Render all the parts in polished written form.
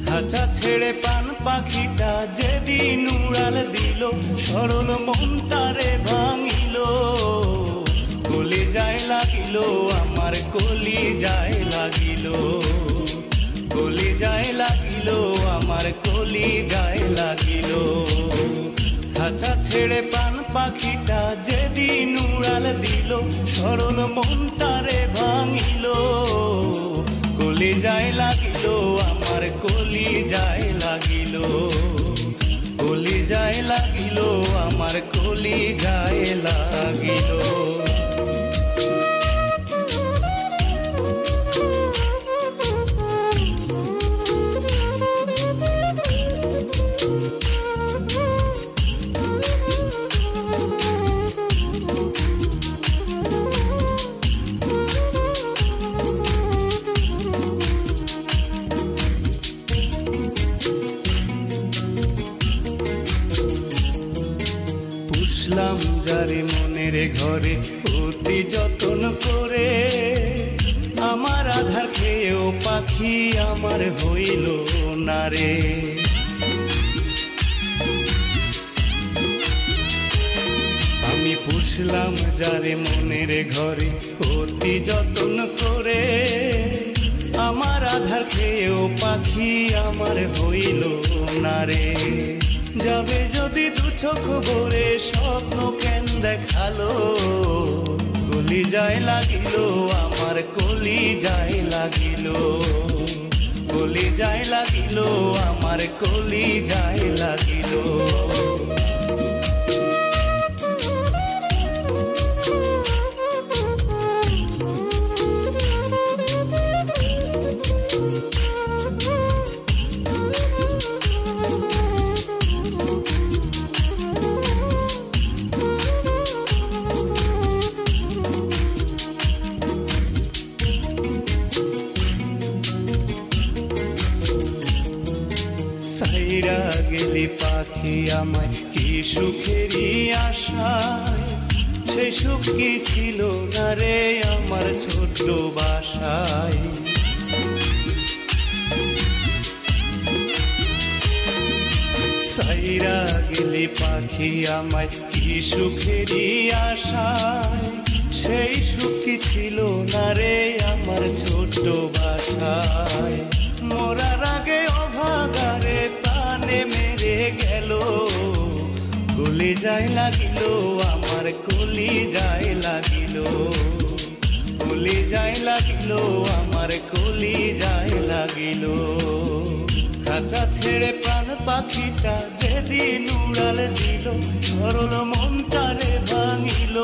খাঁচা ছেড়ে পান পাখিটা যেদিন উড়াল দিল, সরল মনটারে ভাঙিল, কলি যায় লাগিল আমার, কলি যায় লাগিল, কলি যায় লাগিল আমার, কলি যায় লাগিল। খাঁচা ছেড়ে পান পাখিটা যেদিন উড়াল দিল, সরল মনটারে ভাঙিল, কলি যায় লাগিল আমার, কলি যায় লাগিল, কলি যায় লাগিল আমার, কলি যায় লাগিল। পুষলাম যারে মনের ঘরে অতি যতন করে, আমার আধার খেয়েও পাখি আমার হইল না রে। আমি পুষলাম যারে মনের ঘরে অতি যতন করে, আমার আধার খেয়েও পাখি আমার হইল না রে। যাবে যদি দু চোখ ভরে স্বপ্ন কেন দেখালো, কলি যায় লাগিল আমার, কলি যায় লাগিল, কলি যায় লাগিল আমার, কলি যায় লাগিল। সাইরা গেলি পাখি আমায় কি সুখেরই আশায়, সে সুখ কি ছিল না রে আমার ছোট্ট বাসায়। সাইরা গেলি পাখি আমায় কি সুখেরই আশায়, সেই সুখ কি ছিল না রে আমার ছোট্ট বাসায়। মোরার আগে অভাগারে প্রাণে মেরে গেল, কলি যায় লাগিল আমার, কলি যায় লাগিল, কলি যায় লাগিল আমার, কলি যায় লাগিল। খাঁচা ছেড়ে প্রাণ পাখিটা যেদিন উড়াল দিল, সরল মনটারে ভাঙিল,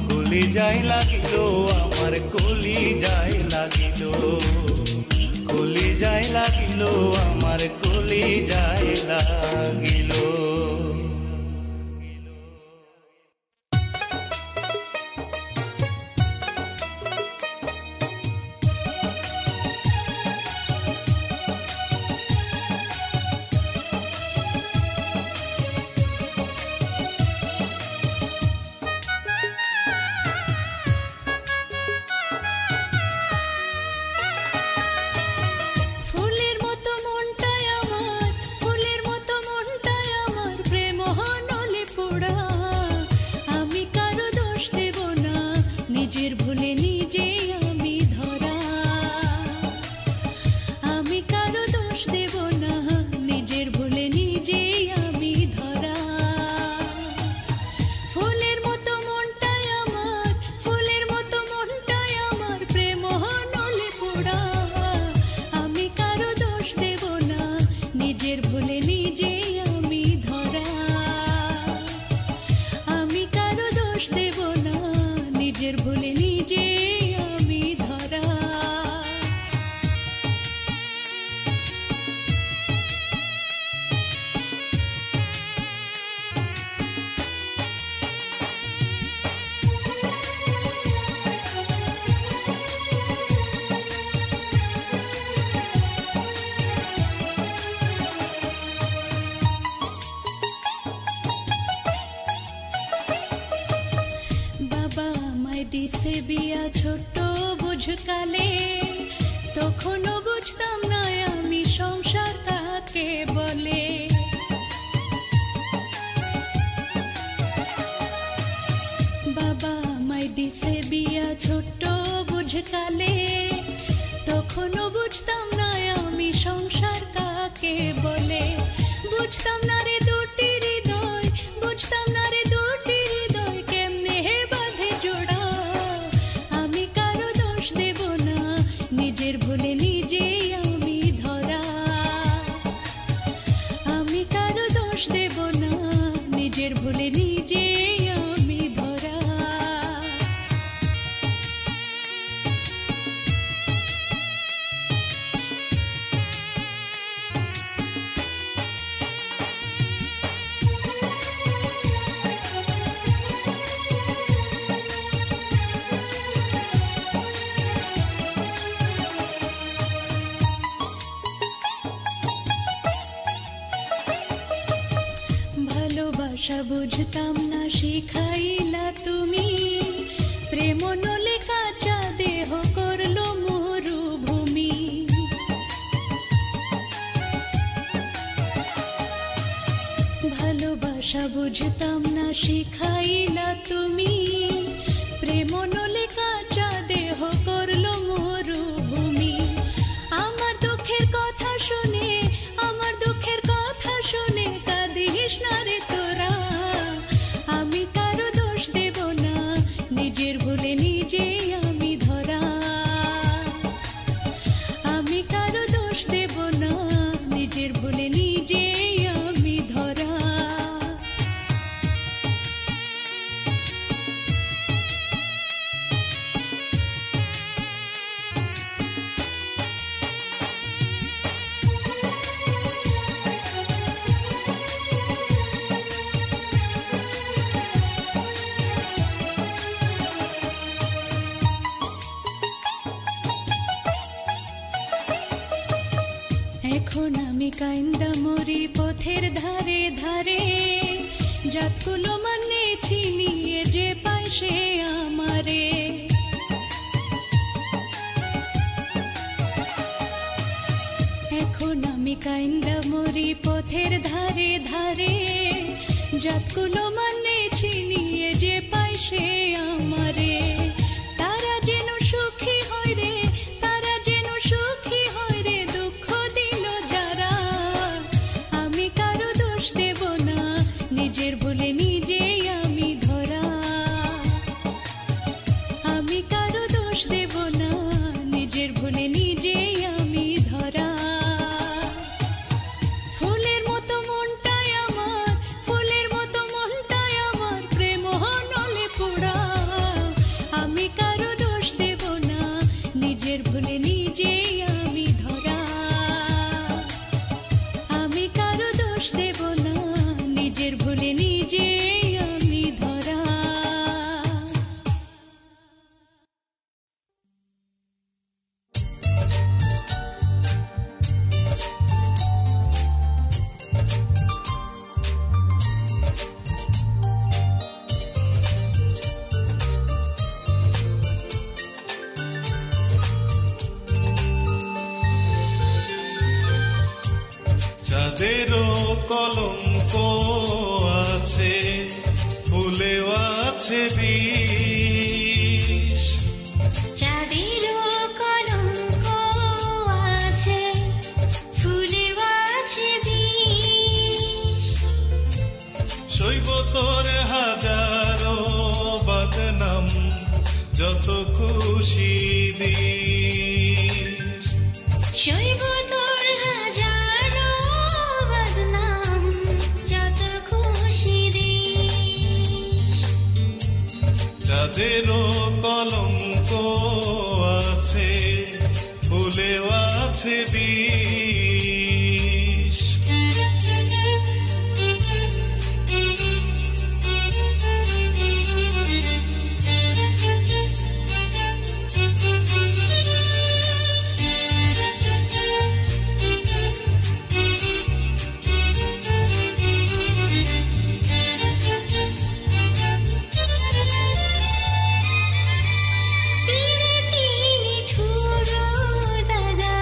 কলি যায় লাগিল আমার, কলি যায় লাগিল, কলি যায় লাগিল আমার, কলি যায় লাগিল। নিজের ভুলে নিজে আমি ধরা, আমি কারো দোষ দেব না, নিজের ভুলে নিজে আমি ধরা। ফুলের মতো মনটাই আমার, ফুলের মতো মনটাই আমার, প্রেম নলে পোড়া। আমি কারো দোষ দেব না, নিজের ভুলে নিজে আমি ধরা, আমি কারো দোষ দেব না, নিজের ভুলে নিজে আমি ধরা। কালে, তখনও বুঝতাম না আমি সংসার কাকে বলে। বুঝতাম না রে দুটি হৃদয়, বুঝতাম না রে দুটি হৃদয় কেমনে বাঁধে জোড়া। আমি কারো দোষ দেব না, নিজের ভুলে নিজেই আমি ধরা। আমি কারো দোষ দেব না, নিজের ভুলে নিজেই আমি ধরা। ভালোবাসা বুঝতাম না শিখাইলা তুমি, প্রেম নলে কাঁচা দেহ করলো মরুভূমি। ভালোবাসা বুঝতাম না শিখাইলা তুমি, প্রেম নলে কাঁচা দেহ করলো মরুভূমি। আমার দুঃখের কথা শুনে, আমার দুঃখের কথা শুনে কাঁদিস না রে তোরা। আমি কারো দোষ দেব না, নিজের ভুলে নিজেই আমি ধরা। আমি কারো দোষ দেব না, নিজের ভুলে নিজেই আমি ধরা। এখন আমি কাইন্দা মরি পথের ধারে ধারে, জাতকুলো মানে চিনিয়ে যে পায় সে আমারে। এখন আমি কাইন্দা মরি পথের ধারে ধারে, জাতকুলো মানে চিনিয়ে যে পায় সে আমারে। তারা যেন সুখী হয় রে, তারা যেন সুখী হয় রে, দুঃখ দিল যারা। আমি কারো দোষ দেব না, নিজের ভুলে নিজেই আমি ধরা। আমি কারো দোষ দেব না, নিজের ভুলে নিজেই আমি ধরা। ফুলের মতো মনটাই আমার, ফুলের মতো মনটাই আমার, প্রেম নলে পোড়া। আমি কারো দোষ দেব না, নিজের ভুলে নিজেই আমি ধরা। আমি কারো দোষ দেব না, নিজের ভুলে নিজেই আমি ধরা। যাদেরও কলঙ্ক আছে, ফুলেও আছে বিষ। যাদেরও কলঙ্ক আছে, ফুলেও আছে বিষ। সইব তোর হাজারো বদনাম, যত খুশি দিস। সইব তোর হাজারো বদনাম, যত খুশি দিস। যাদেরও কলঙ্ক আছে, ফুলেও আছে বিষ। তিনি ঠুরো দাদা,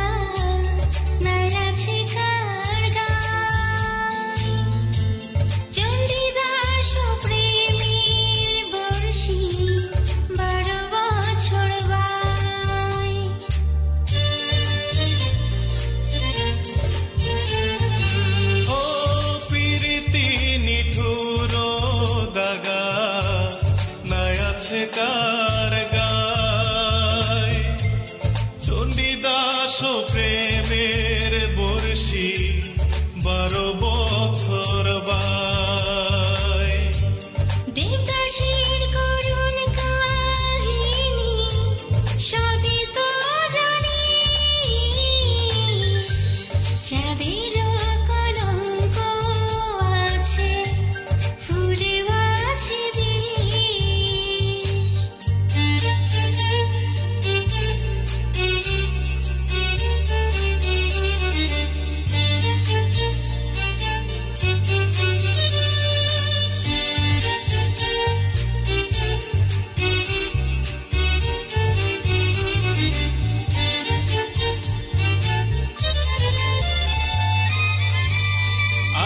12 বছর বাই দেবদাসীর করুণ কাহিনী সবই তো জানি, চাঁদের কলঙ্ক আছে, ফুলে আছে বিষ।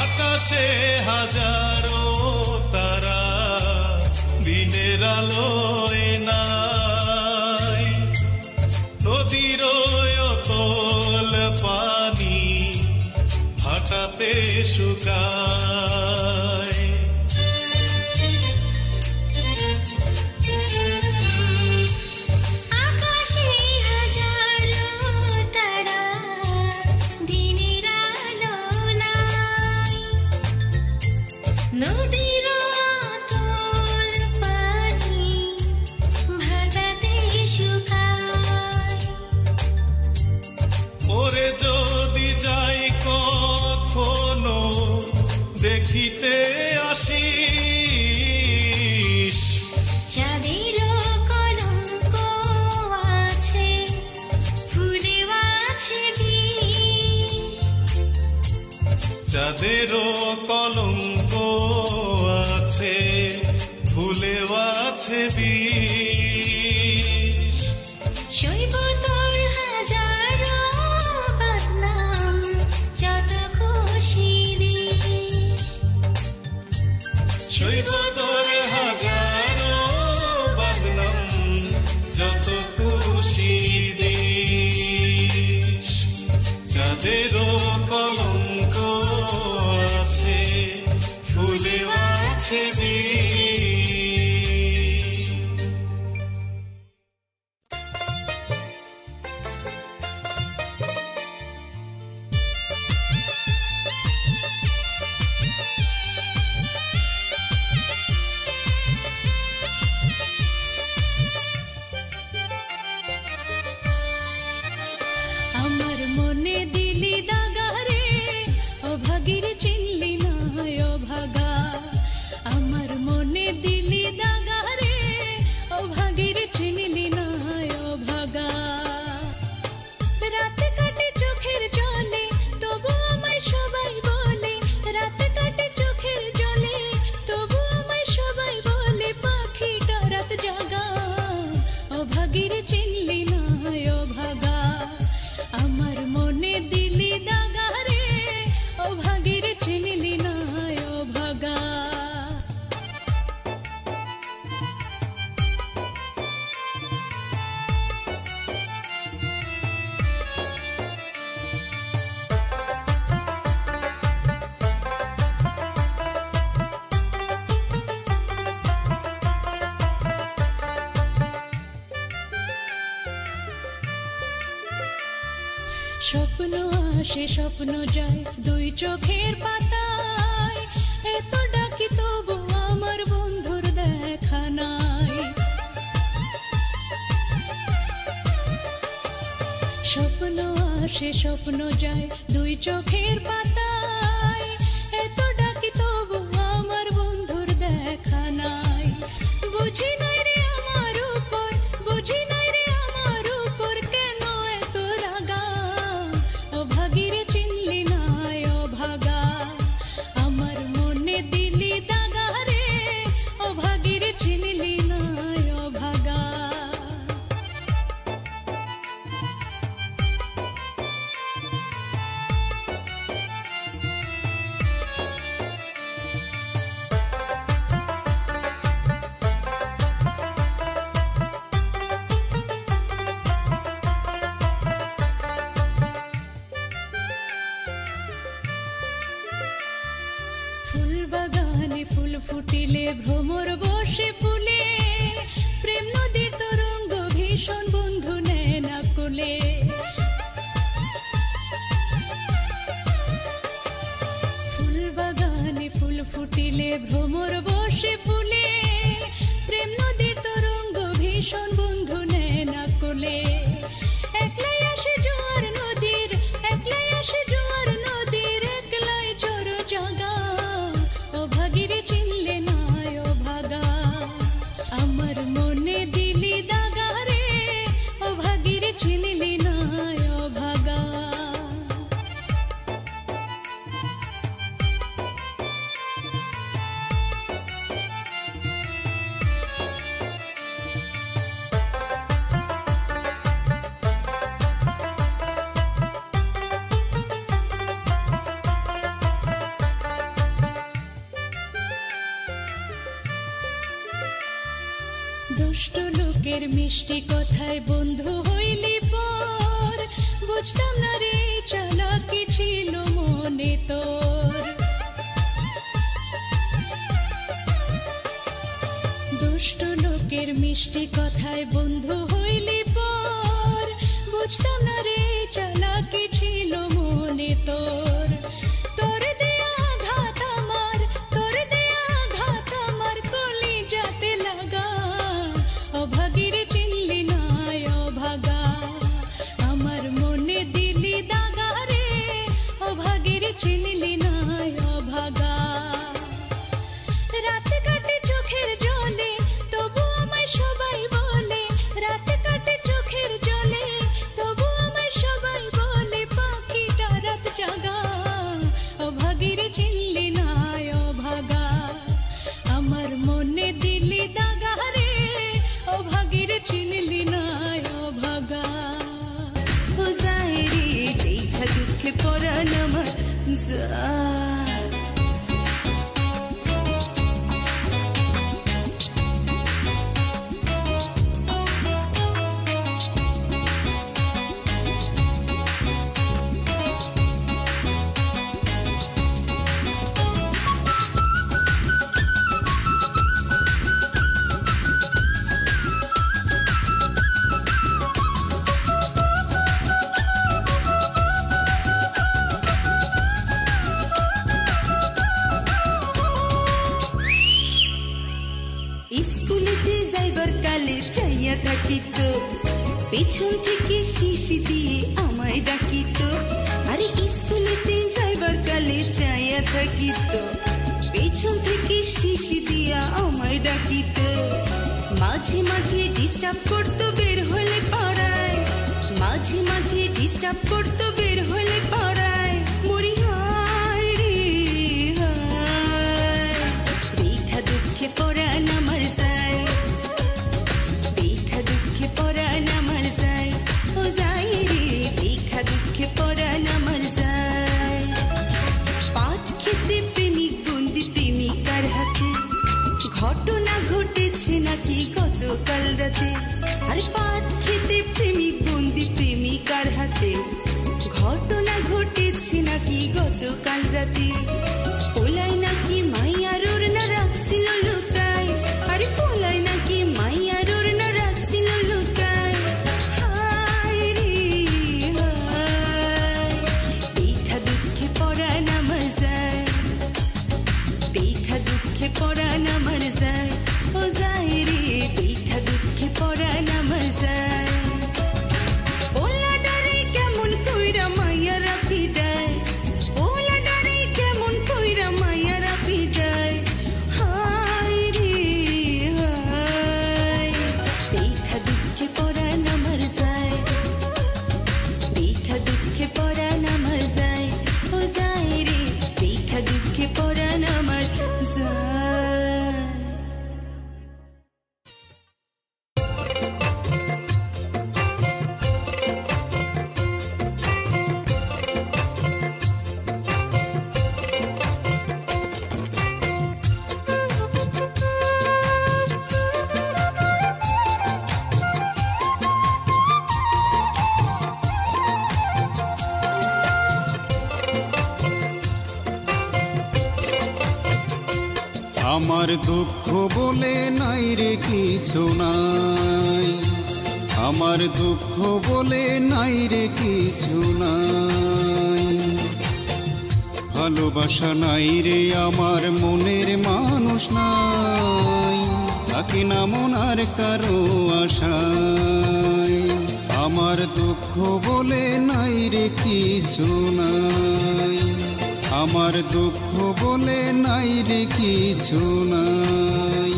আকাশে হাজারো তারা, দিনের আলোয় নাই, নদীর অতল পানি ভাটাতে শুকায়। আকাশে হাজারো তারা, দিনের আলো নাই, নদীর অতল পানি ভাটাতে শুকায়। ওরে যদি যাই কখনো দেখিতে আসিস, চাঁদের কলঙ্ক আছে, ফুলে আছে বিষ। চাঁদেরও কলঙ্ক আছে, ফুলেও আছে বিষ। শৈব তোর হাজারো বদনাম, যত খুশি দিস। শৈব তোর হাজারো বদনাম, যত খুশি দিস। চাঁদেরও কলঙ্ক আছে, ফুলেও আছে বিষ। আমার মনে দিলি দাগা রে, অভাগীর চিনলি না অভাগা। আমার মনে দিলি দাগা রে, অভাগীর চিনলি না অভাগা। রাত কাটে চোখের জলে, তবু আমায় সবাই বলে। রাত কাটে চোখের জলে, তবু আমায় সবাই বলে, পাখিটা রাত জাগা। অভাগীর চিনলি না অভাগা। আমার মনে দিলি দাগা রে, অভাগীর চিনলি না অভাগা। স্বপ্ন আসে স্বপ্ন যায়, দুই চোখের পাতায়। এত ডাকি তবু আমার বন্ধুর দেখা নাই। স্বপ্ন আসে স্বপ্ন যায়, দুই চোখের পাতায়। এত ডাকি তবু আমার বন্ধুর দেখা নাই। বুঝি নাই রে আমার উপর, বুঝি নাই রে আমার উপর, কেন এত রাগা। অভাগীর চিনলি না অভাগা। আমার মনে দিলি দাগা রে, অভাগীর চিনলি না অভাগা। ফুল ফুটিলে ভ্রমর বসে ফুলে, প্রেম নদীর তরঙ্গ ভীষণ বন্ধু নেয় না কোলে। ফুটিলে ভ্রমর বসে ফুলে প্রেম নদীর তরঙ্গ ভীষণ বন্ধু নেয় না কোলে একলাই আসে জোয়ার নদীর একলাই আসে জোয়ার নদীর একলাই চর জাগা ও ভাগিরে চিনলে না ও ভাগা আমার মনে দিলি দাগা রে ও ভাগিরে চিনলি না ও ভাগা দুষ্ট লোকের মিষ্টি কথায় বন্ধু হইলি পর বুঝতাম না রে চালাকি ছিল মনে তোর দুষ্ট লোকের মিষ্টি কথায় বন্ধু হইলি পর বুঝতাম না রে চালাকি ছিল মনে তোর তোর দেয়া ঘাত আমার তোর দেয়া ঘাত আমার কলি যাতে লাগা অভাগিরে চিনলি না অভাগা আমার মনে দিলি দাগা রে অভাগিরে চিনলি না অভাগা রাত কাটে চোখের জলে তবু আমায় সবাই বলে রাত কাটে চোখের জলে তবু আমায় সবাই বলে পাখিটা রাত জাগা অভাগিরে চিনলি না অভাগা আমার মনে দিলি দাগা রে অভাগিরে চিনলি না অভাগা ও জাহেরি দেখা দুঃখে পরাণ আমার স্কুলেতে যাইবার কালে চাইয়া থাকিত পেছন থেকে শিশি দিয়ে আমায় ডাকিত আরে স্কুলেতে যাইবার কালে চাইয়া থাকিত পেছন থেকে শিশি দিয়া আমায় ডাকিত মাঝে মাঝে ডিস্টার্ব করতো বের হলে পাড়ায় মাঝে মাঝে ডিস্টার্ব করতো বের হলে পাড়ায় মরি হায় রে হায় দেখা দুঃখে পরাণ আমার যায় দেখা দুঃখে পরাণ আমার যায় ও যায় রে দেখা দুঃখে পরাণ আমার যায় পাট খেতে প্রেমিক বন্দি প্রেমিকার হাতে ঘটনা ঘটেছে নাকি গতকাল রাতে আরে পাট খেতে প্রেমিক বন্দি প্রেমিকার হাতে ঘটনা ঘটেছে নাকি গতকাল রাতে পোলাই নাকি মাইয়ার ওর না রাখছিল লুকায় আরে পোলাই নাকি মাইয়ার ওর না রাখছিল লুকায় হায় রে হায় দেখা দুঃখে পরাণ আমার যায় দেখা দুঃখে পরাণ আমার যায় ও যায় রে দেখা দুঃখে পরাণ আমার যায় ওলা ডারে কেমন কইরা মাইয়ারা পিডায় ওলা ডারে কেমন কইরা মাইয়ারা পিডায় হায় রে হায় দেখা দুঃখে পরাণ আমার যায় দেখা দুঃখে পরাণ আমার যায় ও যায় রে দেখা দুঃখে পরাণ আমার যায় আমার দুঃখ বলে নাই রে কিছু নাই আমার দুঃখ বলে নাই রে কিছু নাই ভালোবাসা নাই রে আমার মনের মানুষ নাই, থাকি না মন আর কারো আশায়। আমার দুঃখ বলে নাই রে কিছু নাই, আমার দুঃখ বলে নাই রে কিছু নাই।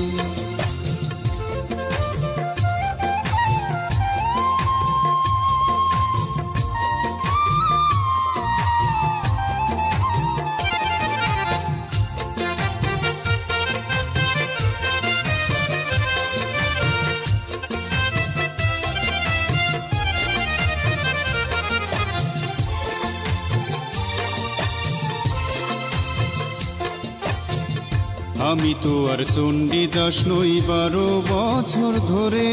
আমি তো আর চণ্ডীদাস নই, 12 বছর ধরে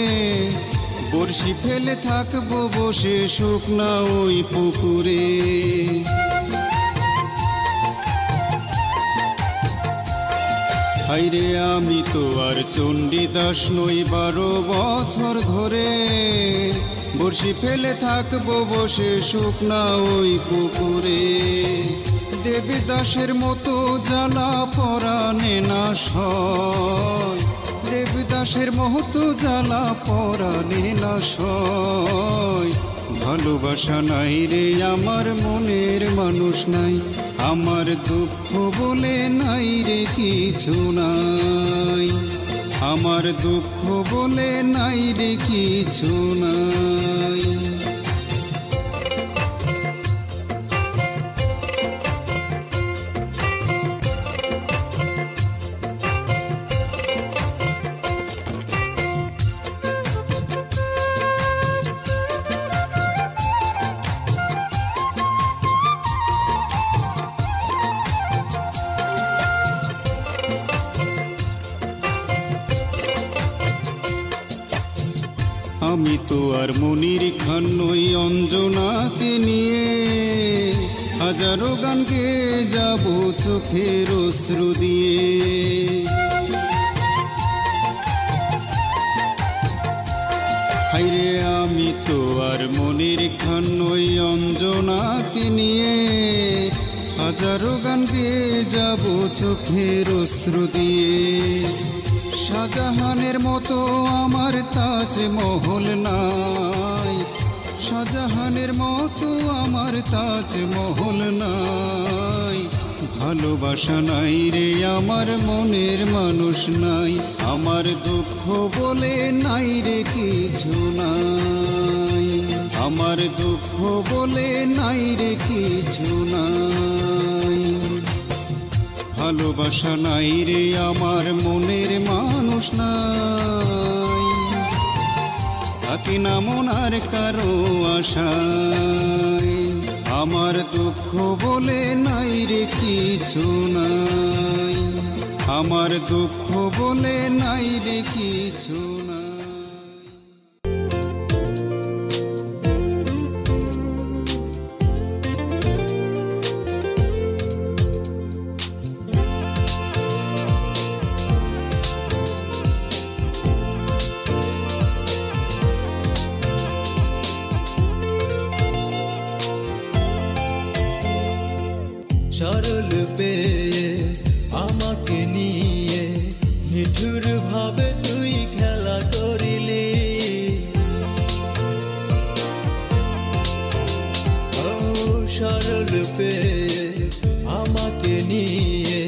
বড়শি ফেলে থাকবো বসে শুকনা ওই পুকুরে। হাইরে আমি তো আর চণ্ডীদাস নই, 12 বছর ধরে বড়শি ফেলে থাকবো বসে শুকনা ওই পুকুরে। দেবদাসের মতো জ্বালা পরাণে না সয়, দেবদাসের মতো জ্বালা পরাণে না সয়। ভালোবাসা নাই রে আমার মনের মানুষ নাই, আমার দুঃখ বলে নাই রে কিছু নাই, আমার দুঃখ বলে নাই রে কিছু নাই। আমি তো আর মনির খান নই, অঞ্জনাকে নিয়ে হাজারো গান গেয়ে যাব চোখের অশ্রু দিয়ে। হাইরে আমি তো আর মনির খান নই, অঞ্জনাকে নিয়ে হাজারো গান গেয়ে যাব চোখের অশ্রু দিয়ে। শাহজাহানের মতো আমার তাজমহল নাই, শাহজাহানের মতো আমার তাজমহল নাই। ভালোবাসা নাই রে আমার মনের মানুষ নাই, আমার দুঃখ বলে নাই রে কিছু নাই, আমার দুঃখ বলে নাই রে কিছু নাই। ভালোবাসা নাই রে আমার মনের মানুষ নাই, থাকি না মন আর কারো আশায়। আমার দুঃখ বলে নাই রে কিছু নাই, আমার দুঃখ বলে নাই রে কিছু নাই। সরল পেয়ে আমাকে নিয়ে নিঠুর ভাবে তুই খেলা করিলি। ও সরল পেয়ে আমাকে নিয়ে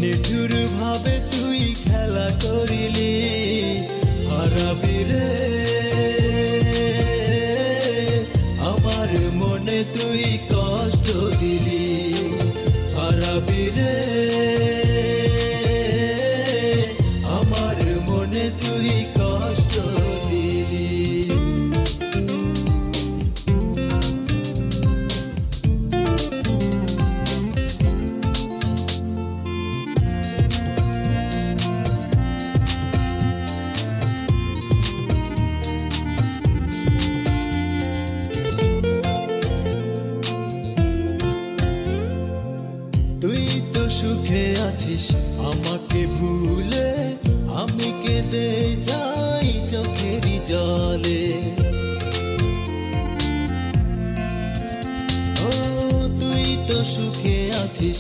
নিঠুর ভাবে তুই খেলা করিলি। হারাবি রে আমার মনে তুই কষ্ট দিলি, হারাবি রে আমার মনে তুই কষ্ট দিলি। তুই তো সুখে আছিস আমাকে ভুলে, আমি কেঁদে যাই চোখেরই জলে। ও তুই তো সুখে আছিস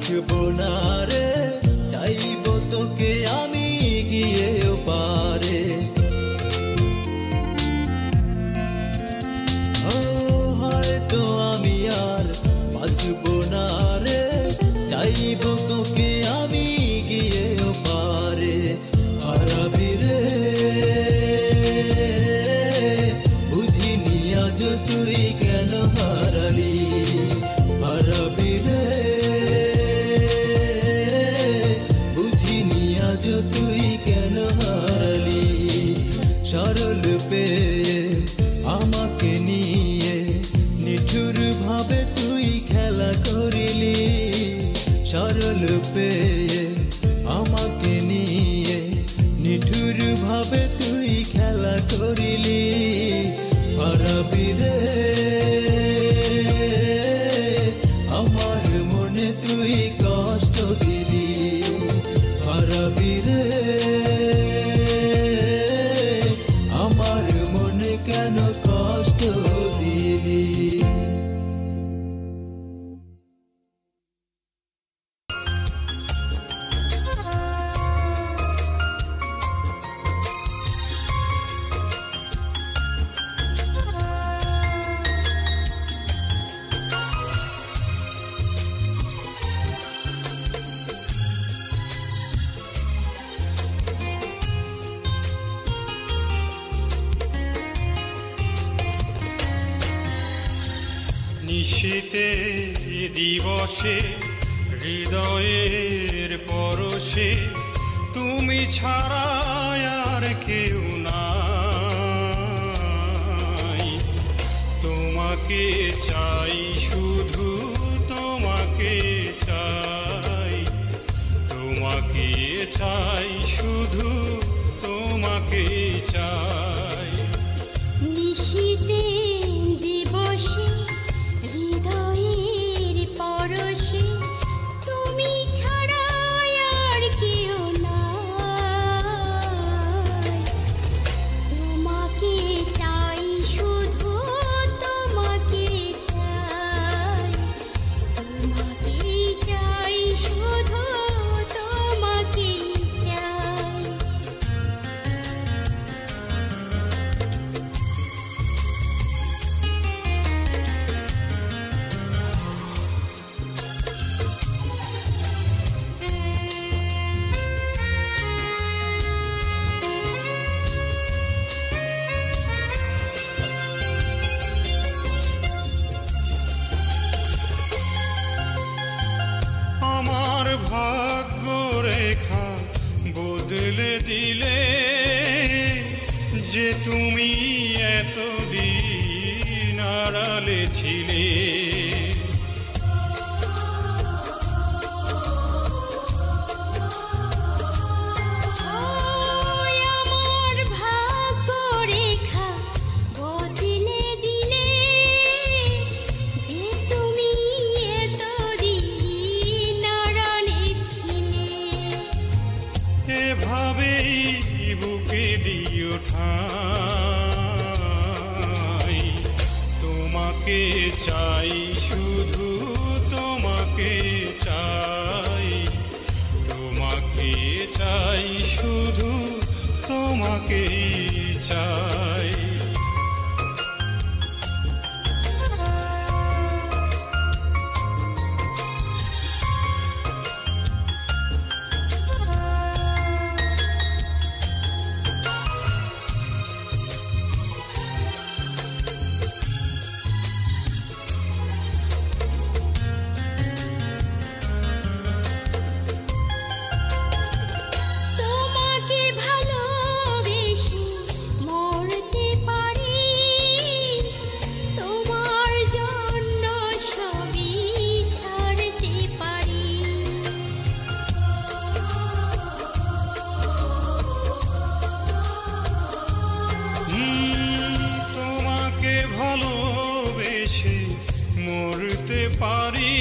বাঁচবো না রে, চাইব তোকে আমি গিয়ে পারে। ও হয়তো আমি আর বাঁচবো না রে, চাইব তোকে আমি গিয়ে পারে। হারাবি রে বুঝিনি আজ তুই কেন হারালি, হারাবি রে বুঝিনি আজ তুই কেন হারালি। সরল পেয়ে আমাকে নিয়ে নিঠুর ভাবে তুই খেলা করিলি, সরল পেয়ে আমাকে নিয়ে নিঠুর ভাবে তুই খেলা করিলি। হারাবি রে আমার মনে তুই কষ্ট দিলি, হারাবি রে আমার মনে কেন কষ্ট দিলি। নিশীতে দিবসে হৃদয়ের পরশে তুমি ছাড়া আর কেউ নাই। তোমাকে চাই শুধু তোমাকে চাই, তোমাকে চাই শুধু তোমাকে চাই। নিশীতে দিবসে হৃদয়ের পরশে তুমি ছাড়া আর কেউ নাই। তোমাকে চাই শুধু তোমাকে চাই, তোমাকে চাই শুধু তোমাকে চাই। আমার ভাগ্য রেখা বদলে দিলে যে তুমি এতদিন আড়ালে ছিলে। আমার ভাগ্য রেখা বদলে দিলে যে তুমি এতদিন আড়ালে ছিলে। এভাবেই বুকে দিও ঠাঁই, তোমাকে চাই শুধু তোমাকে চাই, তোমাকে চাই শুধু তোমাকে চাই। তোমাকে ভালোবেসে মরতে পারি, তোমার জন্য সবই ছাড়তে পারি। তোমাকে ভালোবেসে মরতে পারি,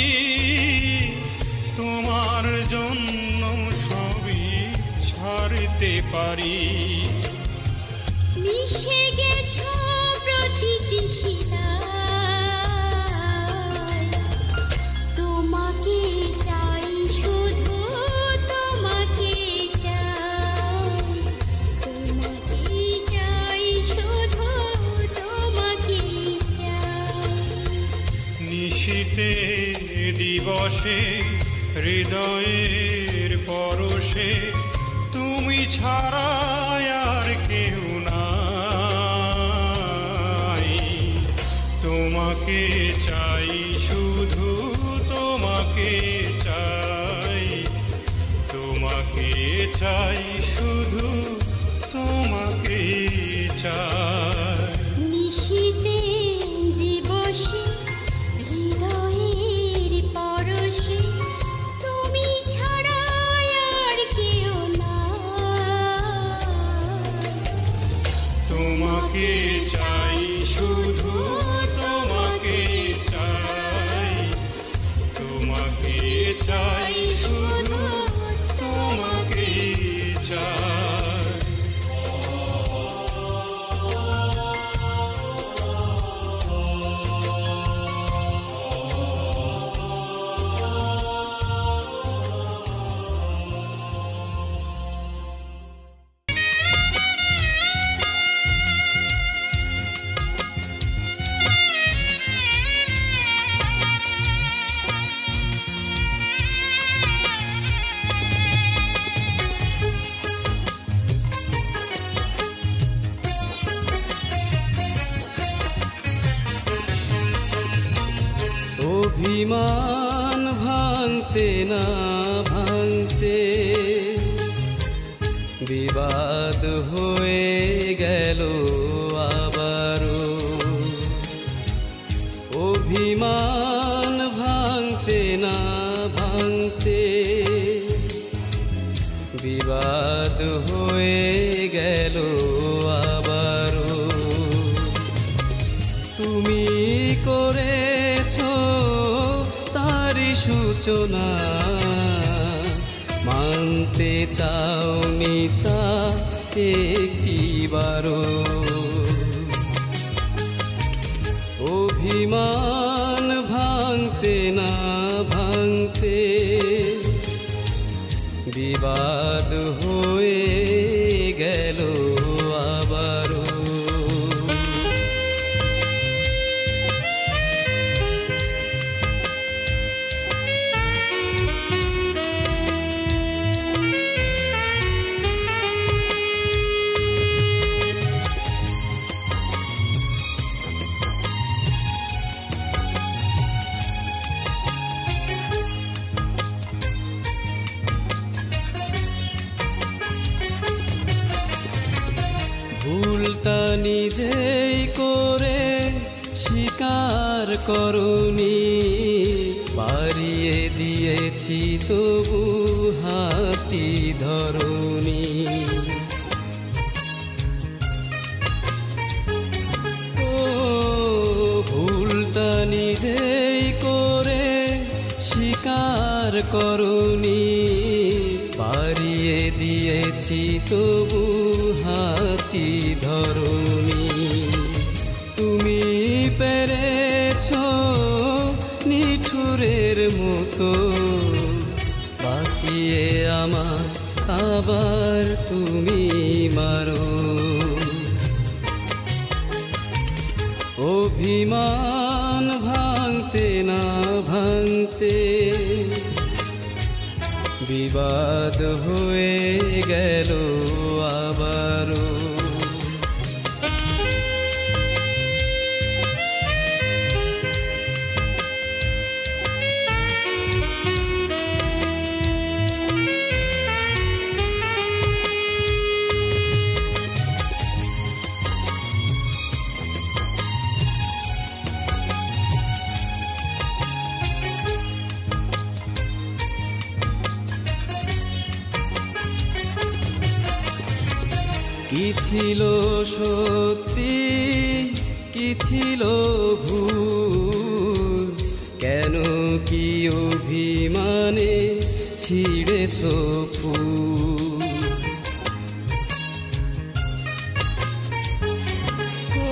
তোমার জন্য সবই ছাড়তে পারি। মিশে গেছো প্রতিটি শিলায়, তোমাকে চাই নিশীতে দিবসে হৃদয়ের পরশে তুমি ছাড়া আর কেউ নাই। তোমাকে চাই শুধু তোমাকে চাই, তোমাকে চাই শুধু তোমাকে চাই। নিশীতে দিবসে হৃদয়ের পরশে তুমি ছাড়া আর কেউ নাই। তোমাকে চাই শুধু তোমাকে চাই, তোমাকে চাই শুধু তোমাকে চাই। অভিমান ভাঙতে না ভাঙতে বিবাদ হয়ে গেল আবারও। অভিমান ভাঙতে না ভাঙতে বিবাদ হয়ে গেল আবারও। তুমি করেছো তারই সূচনা, মানতে চাওনি তা একটিবারও। অভিমান ভাঙতে না ভাঙতে বিবাদ হয়ে গেল আবারও। ভুলটা নিজেই করে স্বীকার করনি, বাড়িয়ে দিয়েছি তবু হাতটি ধরনি। ও ভুলটা নিজেই করে স্বীকার করনি, বাড়িয়ে দিয়েছি তবু হাতটি ধরনি। তুমি পেরেছো নিঠুরের মতো বাঁচিয়ে আমার, আবার তুমি মারো। অভিমান ভাঙতে না ভাঙতে বিবাদ হয়ে গেল আবারও। কি ছিল সত্যি কি ছিল ভুল, কেন কি অভিমানে ছিঁড়েছ ফুল। ও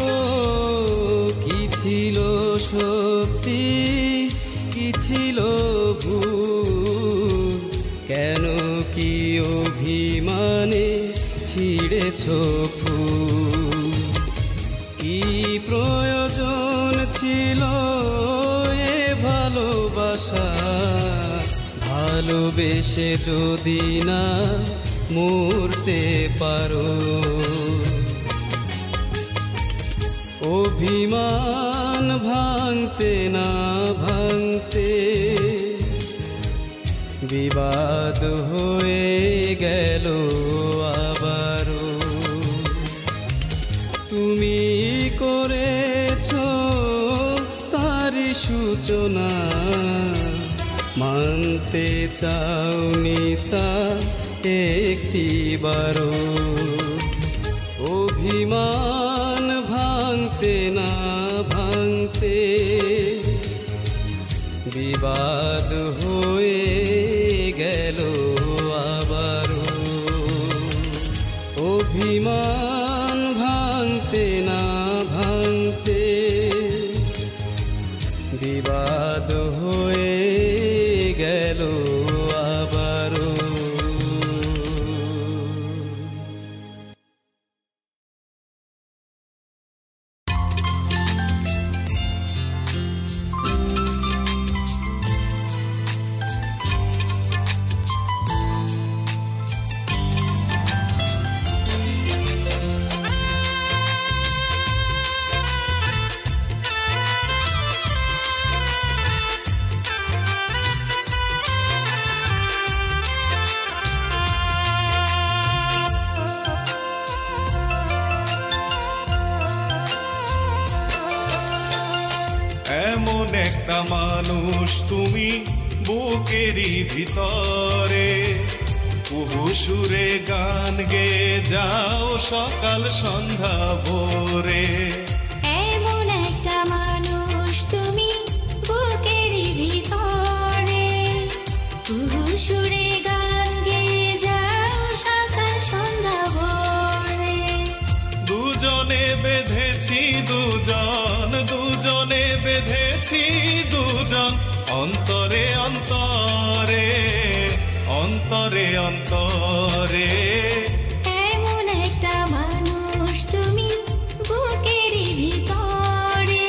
কি ছিল সত্যি কি ছিল ভুল, কেন কি অভিমানে ছিঁড়েছ ফুল। কি প্রয়োজন ছিল এ ভালো ভালোবাসা ভালোবেসে যদি না মরতে পারো, অভিমান ভাঙতে না ভাঙতে বিবাদ হয়ে গেল আবারও। তুমি করেছো তারই সূচনা, মানতে চাওনি তা একটিবারও। অভিমান ভাঙতে না ভাঙতে বিবাদ হয়ে গেল আবারও। অভিমান ভাঙতে না ভাঙতে বিবাদ হয়ে গেল আবারও। এমন একটা মানুষ তুমি বুকেরই ভিতরে, কুহু সুরে গান গেয়ে যাও সকাল সন্ধ্যা ভোরে। এমন একটা মানুষ তুমি বুকেরই ভিতরে, কুহু সুরে গান গেয়ে যাও সকাল সন্ধ্যা ভোরে। দুজনে বেঁধেছি দুজন, দুজনে বেঁধেছি দুজন, অন্তরে অন্তরে অন্তরে অন্তরে। এমন একটা মানুষ তুমি বুকেরই ভিতরে,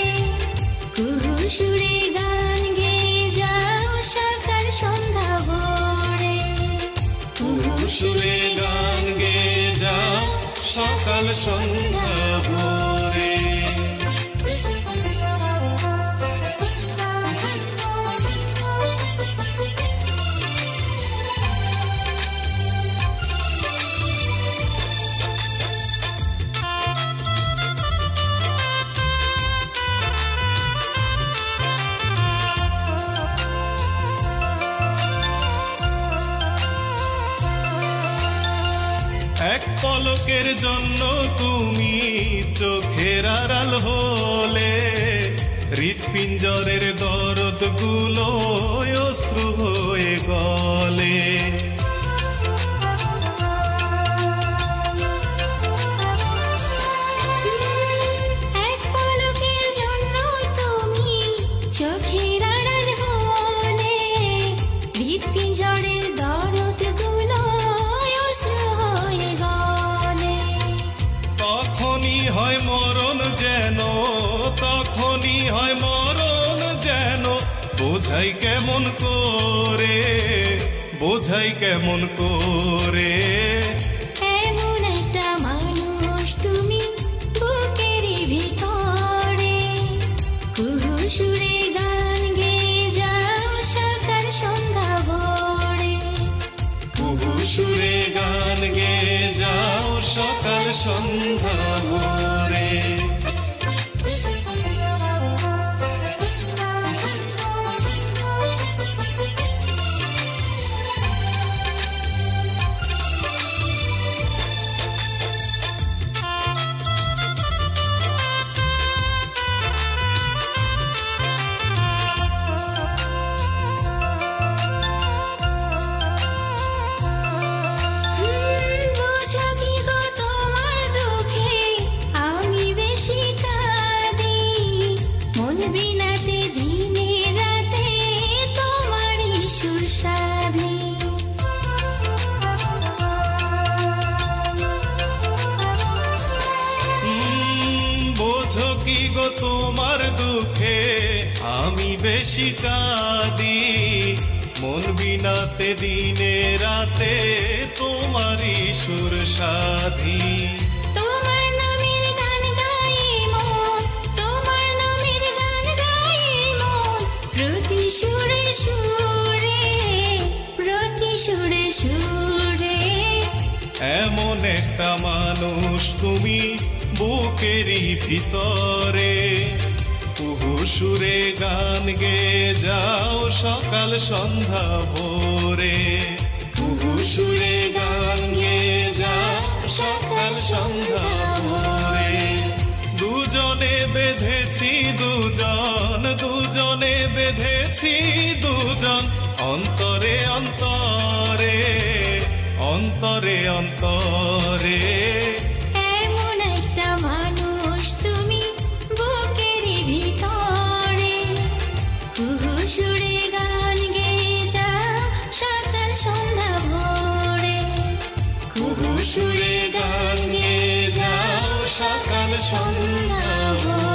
কুহু সুরে গান গেয়ে যাও সকাল সন্ধ্যা ভোরে। কুহু সুরে গান গেয়ে যাও সকাল সন্ধ্যা ভোরে। এক পলকের জন্য তুমি চোখের আড়াল হলে, হৃৎপিঞ্জরের দরদ গুলো অশ্রু হয়ে গলে। এক পলকের জন্য তুমি চোখের আড়াল হলে, হৃৎপিঞ্জরের দরদ গুলো অশ্রু হয়ে গলে। তখনই হয় মরণ যেন, তখনই হয় মরণ যেন, বোঝাই কেমন করে, বোঝাই কেমন করে। এমন একটা মানুষ তুমি বুকেরই ভিতরে, কুহু সুরে গান গেয়ে যাও সকাল সন্ধ্যা ভোরে। কুহু সুরে গান গেয়ে যাও সকাল সন্ধ্যা ভোরে। বুঝো কি গো তোমার দুঃখে কি গো তোমার দুঃখে আমি বেশি কাঁদি, মন বিনাতে দিনে রাতে তোমারই সুর সাধি। তোমার নামের গান গাই মন, তোমার নামের গান গাই মন, প্রতি সুরে সুরে, প্রতি সুরে সুরে। এমন একটা মানুষ তুমি বুকেরই ভিতরে, কুহু সুরে গান গেয়ে যাও সকাল সন্ধ্যা ভোরে। কুহু সুরে গান গেয়ে যাও সকাল সন্ধ্যা ভোরে। দুজনে বেঁধেছি দুজন, দুজনে বেঁধেছি দুজন, অন্তরে অন্তরে, অন্তরে অন্তরে। এমন একটা মানুষ তুমি বুকেরই ভিতরে, কুহু সুরে গান গেয়ে যাও সকাল সন্ধ্যা ভোরে। কুহু সুরে গান গেয়ে যাও সকাল সন্ধ্যা ভোরে।